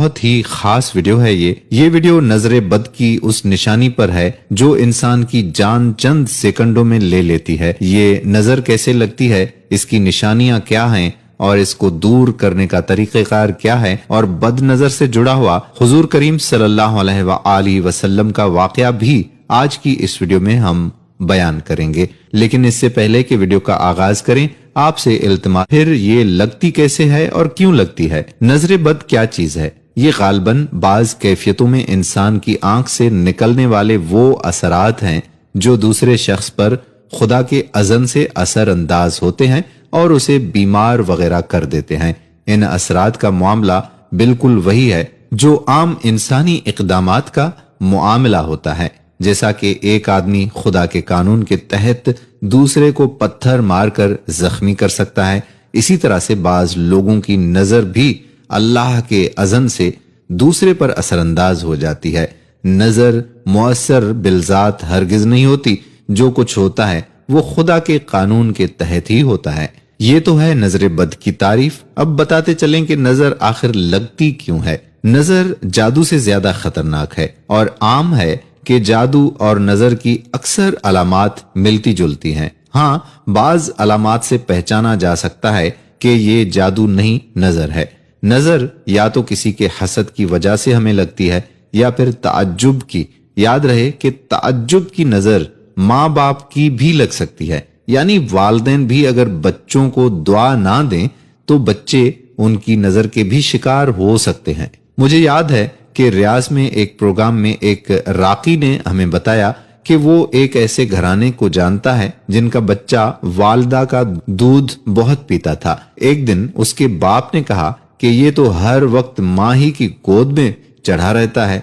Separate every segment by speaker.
Speaker 1: بہت ہی خاص ویڈیو ہے یہ ویڈیو نظر بد کی اس نشانی پر ہے جو انسان کی جان چند سیکنڈوں میں لے لیتی ہے۔ یہ نظر کیسے لگتی ہے، اس کی نشانیاں کیا ہیں اور اس کو دور کرنے کا طریقہ کار کیا ہے، اور بد نظر سے جڑا ہوا حضور کریم صلی اللہ علیہ وآلہ وسلم کا واقعہ بھی آج کی اس ویڈیو میں ہم بیان کریں گے۔ لیکن اس سے پہلے کہ ویڈیو کا آغاز کریں، آپ سے التماس، پھر یہ لگتی کیسے ہے اور کیوں لگتی ہے؟ نظر بد کیا چیز ہے؟ یہ غالباً بعض کیفیتوں میں انسان کی آنکھ سے نکلنے والے وہ اثرات ہیں جو دوسرے شخص پر خدا کے اذن سے اثر انداز ہوتے ہیں اور اسے بیمار وغیرہ کر دیتے ہیں۔ ان اثرات کا معاملہ بالکل وہی ہے جو عام انسانی اقدامات کا معاملہ ہوتا ہے، جیسا کہ ایک آدمی خدا کے قانون کے تحت دوسرے کو پتھر مار کر زخمی کر سکتا ہے، اسی طرح سے بعض لوگوں کی نظر بھی اللہ کے اذن سے دوسرے پر اثر انداز ہو جاتی ہے۔ نظر مؤثر بالذات ہرگز نہیں ہوتی، جو کچھ ہوتا ہے وہ خدا کے قانون کے تحت ہی ہوتا ہے۔ یہ تو ہے نظر بد کی تعریف۔ اب بتاتے چلیں کہ نظر آخر لگتی کیوں ہے۔ نظر جادو سے زیادہ خطرناک ہے، اور عام ہے کہ جادو اور نظر کی اکثر علامات ملتی جلتی ہیں۔ ہاں، بعض علامات سے پہچانا جا سکتا ہے کہ یہ جادو نہیں، نظر ہے۔ نظر یا تو کسی کے حسد کی وجہ سے ہمیں لگتی ہے یا پھر تعجب کی۔ یاد رہے کہ تعجب کی نظر ماں باپ کی بھی لگ سکتی ہے، یعنی والدین بھی اگر بچوں کو دعا نہ دیں تو بچے ان کی نظر کے بھی شکار ہو سکتے ہیں۔ مجھے یاد ہے کہ ریاض میں ایک پروگرام میں ایک راقی نے ہمیں بتایا کہ وہ ایک ایسے گھرانے کو جانتا ہے جن کا بچہ والدہ کا دودھ بہت پیتا تھا۔ ایک دن اس کے باپ نے کہا کہ یہ تو ہر وقت ماں ہی کی گود میں چڑھا رہتا ہے،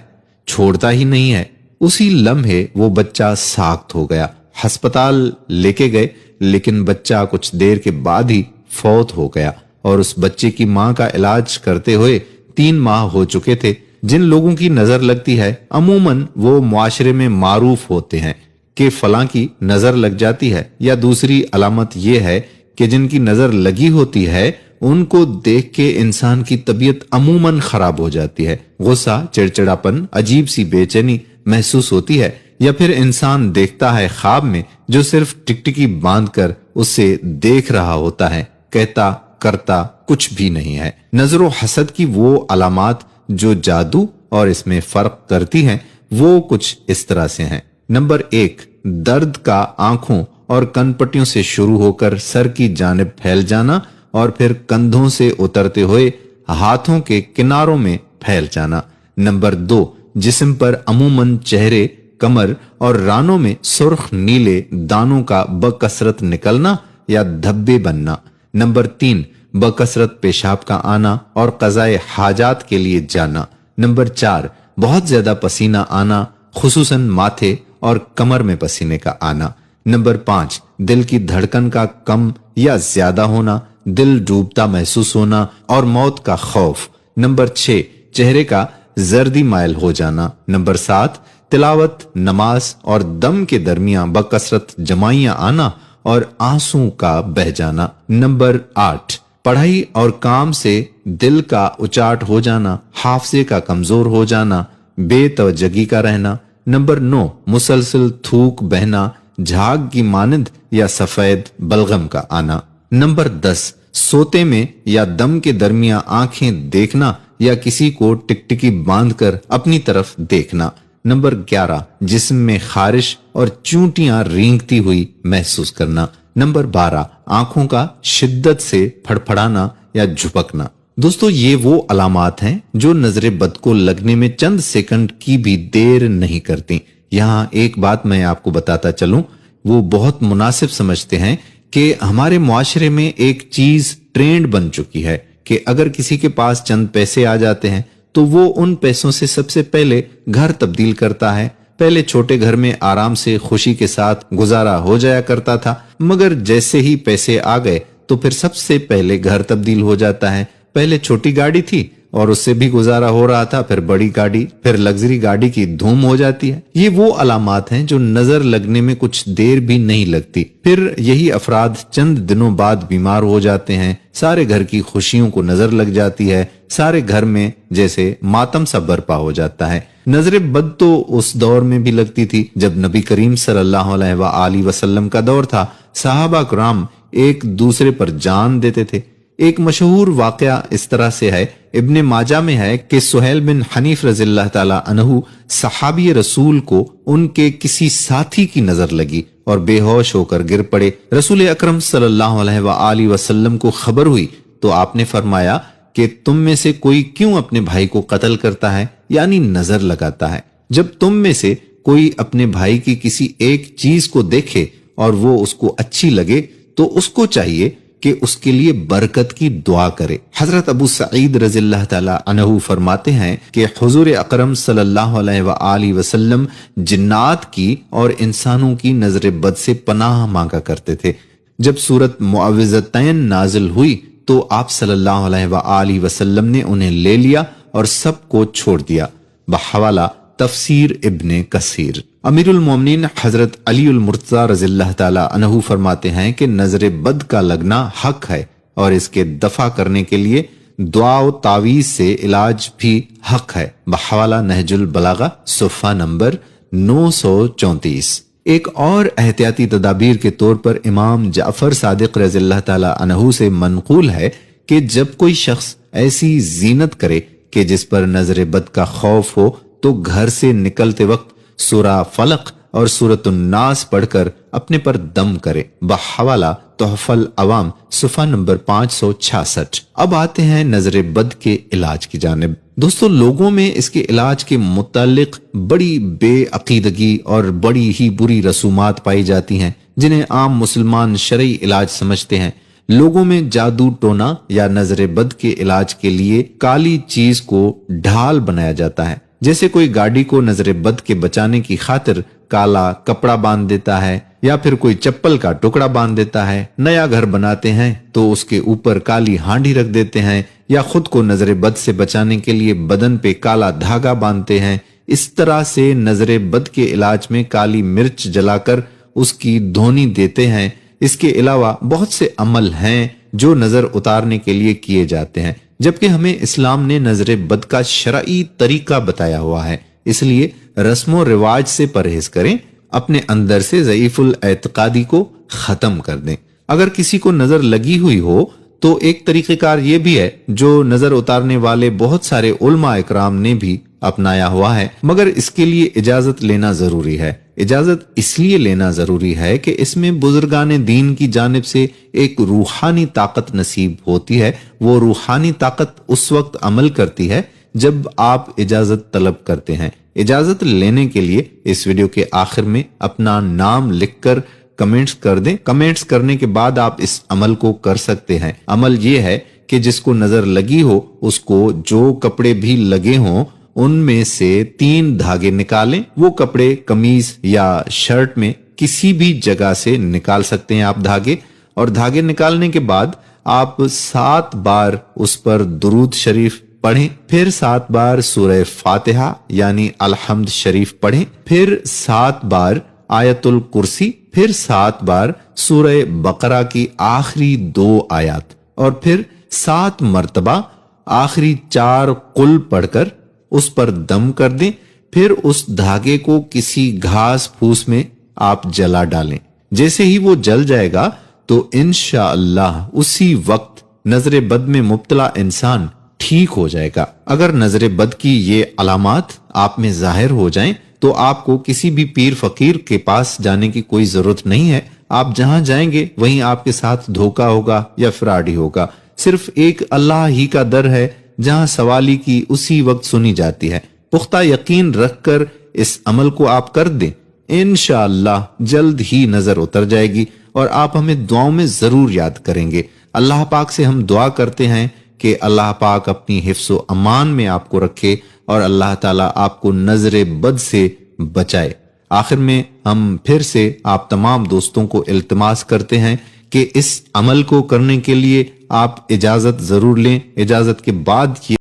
Speaker 1: چھوڑتا ہی نہیں ہے۔ اسی لمحے وہ بچہ ساخت ہو گیا۔ ہسپتال لے کے گئے، لیکن بچہ کچھ دیر کے بعد ہی فوت ہو گیا، اور اس بچے کی ماں کا علاج کرتے ہوئے 3 ماہ ہو چکے تھے۔ جن لوگوں کی نظر لگتی ہے عموماً وہ معاشرے میں معروف ہوتے ہیں کہ فلاں کی نظر لگ جاتی ہے، یا دوسری علامت یہ ہے کہ جن کی نظر لگی ہوتی ہے ان کو دیکھ کے انسان کی طبیعت عموماً خراب ہو جاتی ہے۔ غصہ، چڑچڑاپن، عجیب سی بے چینی محسوس ہوتی ہے، یا پھر انسان دیکھتا ہے خواب میں جو صرف ٹکٹکی باندھ کر اسے دیکھ رہا ہوتا ہے، کہتا کرتا کچھ بھی نہیں ہے۔ نظر و حسد کی وہ علامات جو جادو اور اس میں فرق کرتی ہیں وہ کچھ اس طرح سے ہیں۔ نمبر 1، درد کا آنکھوں اور کن پٹیوں سے شروع ہو کر سر کی جانب پھیل جانا، اور پھر کندھوں سے اترتے ہوئے ہاتھوں کے کناروں میں پھیل جانا۔ نمبر 2، جسم پر عموماً چہرے، کمر اور رانوں میں سرخ نیلے دانوں کا بکثرت نکلنا یا دھبے بننا۔ نمبر 3، بکثرت پیشاب کا آنا اور قضائے حاجات کے لیے جانا۔ نمبر 4، بہت زیادہ پسینہ آنا، خصوصاً ماتھے اور کمر میں پسینے کا آنا۔ نمبر 5، دل کی دھڑکن کا کم یا زیادہ ہونا، دل ڈوبتا محسوس ہونا اور موت کا خوف۔ نمبر 6، چہرے کا زردی مائل ہو جانا۔ نمبر 7، تلاوت، نماز اور دم کے درمیان بکثرت جمائیاں آنا اور آنسوں کا بہ جانا۔ نمبر 8، پڑھائی اور کام سے دل کا اچاٹ ہو جانا، حافظے کا کمزور ہو جانا، بے توجہی کا رہنا۔ نمبر 9، مسلسل تھوک بہنا، جھاگ کی مانند یا سفید بلغم کا آنا۔ نمبر 10، سوتے میں یا دم کے درمیان آنکھیں دیکھنا یا کسی کو ٹکٹکی باندھ کر اپنی طرف دیکھنا۔ نمبر 11، جسم میں خارش اور چونٹیاں رینگتی ہوئی محسوس کرنا۔ نمبر 12، آنکھوں کا شدت سے پھڑپھڑانا یا جھپکنا۔ دوستو، یہ وہ علامات ہیں جو نظر بد کو لگنے میں چند سیکنڈ کی بھی دیر نہیں کرتی۔ یہاں ایک بات میں آپ کو بتاتا چلوں، وہ بہت مناسب سمجھتے ہیں کہ ہمارے معاشرے میں ایک چیز ٹرینڈ بن چکی ہے کہ اگر کسی کے پاس چند پیسے آ جاتے ہیں تو وہ ان پیسوں سے سب سے پہلے گھر تبدیل کرتا ہے۔ پہلے چھوٹے گھر میں آرام سے خوشی کے ساتھ گزارا ہو جایا کرتا تھا، مگر جیسے ہی پیسے آ گئے تو پھر سب سے پہلے گھر تبدیل ہو جاتا ہے۔ پہلے چھوٹی گاڑی تھی، اور उससे भी गुजारा हो रहा था, फिर बड़ी गाड़ी, फिर लग्जरी गाड़ी की धूम हो जाती है। ये वो अलामात हैं जो नजर लगने में कुछ देर भी नहीं लगती, फिर यही अफराद चंद दिनों बाद बीमार हो जाते हैं, सारे घर की खुशियों को नजर लग जाती है, सारे घर में जैसे मातम सा बरपा हो जाता है। नजर बद तो उस दौर में भी लगती थी जब नबी करीम सल्लल्लाहु अलैहि वसल्लम का दौर था। सहाबा कराम एक दूसरे पर जान देते थे। एक मशहूर वाकया इस तरह से है, इब्ने माजा में है कि सुहेल बिन हनीफ रज़ियल्लाहु ताला अन्हु सहाबी रसूल को उनके किसी साथी की नजर लगी और बेहोश होकर गिर पड़े। रसूल अकरम सल्लल्लाहु अलैहि वसल्लम को खबर हुई तो आपने फरमाया कि तुम में से कोई क्यों अपने भाई को कत्ल करता है, यानी नजर लगाता है। जब तुम में से कोई अपने भाई की किसी एक चीज को देखे और वो उसको अच्छी लगे तो उसको चाहिए कि उसके लिए बरकत की दुआ करे। हजरत अबू सईद रज़ियल्लाहु ताला अन्हु फरमाते हैं कि हुजूर अकरम सल्लल्लाहु अलैहि वसल्लम जिन्नात की और इंसानों की नजर बद से पनाह मांगा करते थे। जब सूरत मुअव्विज़तैन नाजिल हुई तो आप सल्लल्लाहु अलैहि वसल्लम ने उन्हें ले लिया और सबको छोड़ दिया। बहवाला तफसीर इब्ने कसीर। अमीरुल मोमिनीन हजरत अलीउल मुर्तज़ा रज़ियल्लाहु ताला अन्हु फरमाते हैं कि नजर बद का लगना हक है और इसके दफा करने के लिए दुआ व तावीज से इलाज भी हक है। बहवाला नहजुल बलागा सुफ़ा नंबर 934। एक और एहतियाती तदाबीर के तौर पर इमाम जाफर सादिक रज़ियल्लाहु ताला अन्हु से मनकूल है कि जब कोई शख्स ऐसी जीनत करे कि जिस पर नजर बद का खौफ हो तो घर से निकलते वक्त सूरा फलक और सूरतुन नास पढ़कर अपने पर दम करे। बहवाला तोहफल अवाम सुफ़ा नंबर 566। अब आते हैं नजर बद के इलाज की जानिब। दोस्तों, लोगों में इसके इलाज के मुतालिक बड़ी बेअकीदगी और बड़ी ही बुरी रसूमात पाई जाती हैं जिन्हें आम मुसलमान शरई इलाज समझते हैं। लोगों में जादू टोना या नजर बद के इलाज के लिए काली चीज को ढाल बनाया जाता है। जैसे कोई गाड़ी को नजर बद के बचाने की खातिर काला कपड़ा बांध देता है या फिर कोई चप्पल का टुकड़ा बांध देता है। नया घर बनाते हैं तो उसके ऊपर काली हांडी रख देते हैं या खुद को नजर बद से बचाने के लिए बदन पे काला धागा बांधते हैं। इस तरह से नजर बद के इलाज में काली मिर्च जलाकर उसकी धोनी देते हैं। इसके अलावा बहुत से अमल हैं जो नजर उतारने के लिए किए जाते हैं, जबकि हमें इस्लाम ने नजर बद का शरई तरीका बताया हुआ है। इसलिए रस्मो रिवाज से परहेज करें, अपने अंदर से ज़ईफुल एतकादी को खत्म कर दें। अगर किसी को नजर लगी हुई हो तो एक तरीक़ेकार ये भी है जो नजर उतारने वाले बहुत सारे उलमा इकराम ने भी अपनाया हुआ है, मगर इसके लिए इजाजत लेना जरूरी है। इजाजत इसलिए लेना जरूरी है कि इसमें बुजुर्गाने दीन की जानिब से एक रूहानी ताकत नसीब होती है। वो रूहानी ताकत उस वक्त अमल करती है जब आप इजाजत तलब करते हैं। इजाजत लेने के लिए इस वीडियो के आखिर में अपना नाम लिखकर कमेंट्स कर दें। कमेंट्स करने के बाद आप इस अमल को कर सकते हैं। अमल ये है कि जिसको नजर लगी हो उसको जो कपड़े भी लगे हों उनमें से 3 धागे निकालें। वो कपड़े कमीज या शर्ट में किसी भी जगह से निकाल सकते हैं आप धागे, और धागे निकालने के बाद आप 7 बार उस पर दुरूद शरीफ पढ़ें, फिर 7 बार सूरह फातिहा यानी अलहम्द शरीफ पढ़ें, फिर 7 बार आयतुल कुर्सी, फिर 7 बार सूरह बकरा की आखिरी 2 आयत, और फिर 7 मर्तबा आखिरी 4 कुल पढ़कर उस पर दम कर दें। फिर उस धागे को किसी घास फूस में आप जला डालें। जैसे ही वो जल जाएगा तो इंशाअल्लाह उसी वक्त नजर बद में मुब्तला इंसान ठीक हो जाएगा। अगर नजर बद की ये अलामात आप में जाहिर हो जाएं तो आपको किसी भी पीर फकीर के पास जाने की कोई जरूरत नहीं है। आप जहां जाएंगे वहीं आपके साथ धोखा होगा या फ्रॉड ही होगा। सिर्फ एक अल्लाह ही का दर है जहां सवाली की उसी वक्त सुनी जाती है। पुख्ता यकीन रखकर इस अमल को आप कर दें, इंशाअल्लाह जल्द ही नजर उतर जाएगी और आप हमें दुआओं में जरूर याद करेंगे। अल्लाह पाक से हम दुआ करते हैं कि अल्लाह पाक अपनी हिफ्ज़ो अमान में आपको रखे और अल्लाह ताला आपको नजर बद से बचाए। आखिर में हम फिर से आप तमाम दोस्तों को इल्तिमास करते हैं कि इस अमल को करने के लिए आप इजाजत जरूर लें। इजाजत के बाद ये